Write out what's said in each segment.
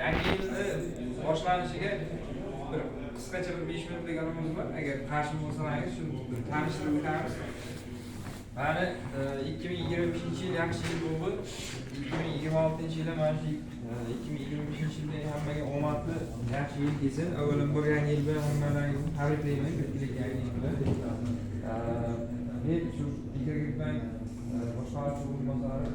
yangi yilni boshlanishiga bir qisqacha bir 5 minut deganimiz bor. Agar qarshi bo'lsangiz shuni bir tanishtirib o'tamiz. Mana 2025-yil yaxshi yil bo'ldi. 2026-yil mana shu 2025-yilda hammaga omadli yaxshi yil kelsin. Avvalambor yangi yil bilan hammalaringizni tabriklayman. Ko'pchilik yangi yil bilan. Men shu Bank boshqaruvchi o'rinbosari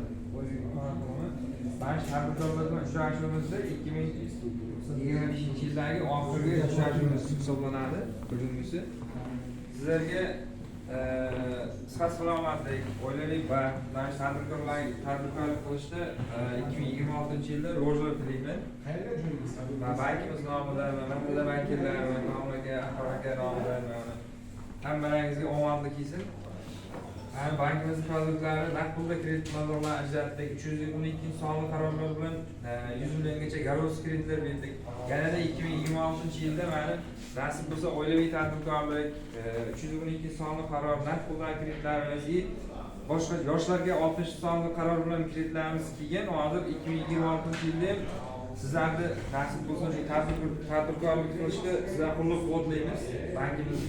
Baş tadbirkorlar uchrashuvimizda 2025-yildagi oxirgi uchrashuvimiz hisoblanadi. Bugungisi sizlarga sihat salomatlik, oilaviy va mana tadbirkorlik qilishda 2026-yilda rivojlar tilayman. Bankimiz nomidan va mahalla vakillari va nomiga aka nomidan hammalaringizga omadli kelsin. Bankimiz produktlari naqd pulda kredit mablag'larini ajratdik. 312 sonli qarorlar bilan 100 milliongacha garovsiz kreditlar berdik. Yanada 2026-yilda mana nasib bo'lsa oilaviy tadbirkorlik 312 sonli qaror naqd pulda kreditlarimiz boshqa yoshlarga 60 sonli qaror bilan kreditlarimiz kelgan. Hozir 2026-yilda sizlarni nasib bo'lsa shu tadbirkorlik qilishda sizlarni qo'llab-quvvatlaymiz. Bankimiz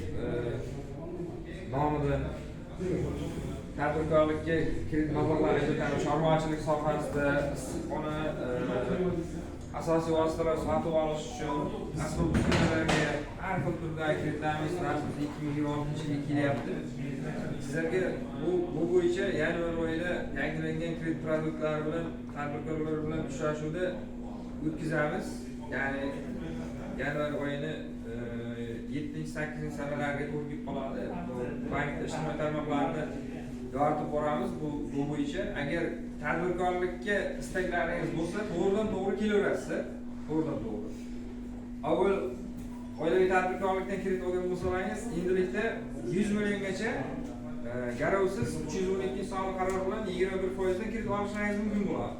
nomidan tadbirkorlikka kredit mablag'lari ajratamiz. Chorvachilik sohasida issiqxona asosiy vositalar sotib olish uchun avtobusllarga har xil turdagi kreditlarimiz 2026-yilga kelyapti. Sizlarga bu bo'yicha yanvar oyida yangilangan kredit produktlari bilan tadbirkorlar bilan uchrashuvda o'tkazamiz. Ya'ni yanvar oyini 7-8 sanalarga to'g'ri kelib qoladi. Bankda ijtimoiy tarmoqlarni yoritib boramiz bu bo'yicha. Agar tadbirkorlikka istaklaringiz bo'lsa, to'g'ridan-to'g'ri kelaverasiz. To'g'ridan-to'g'ri. Avval oilaviy tadbirkorlikdan kredit olgan bo'lsangiz, endilikda 100 milliongacha garovsiz 312 sonli qaror bilan 21% dan kredit olishingiz mumkin bo'ladi.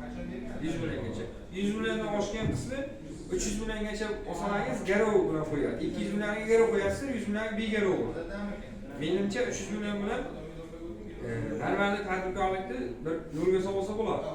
100 milliongacha. 100 milliondan oshgan qismi 300 milliongacha olsangiz garov bilan qo'yadi. 200 millionga garov qo'yasiz, 100 millionga begarov bo'ladi. Menimcha 300 million bilan normalde tadbirkorlikni bir yo'lga solsa bo'ladi.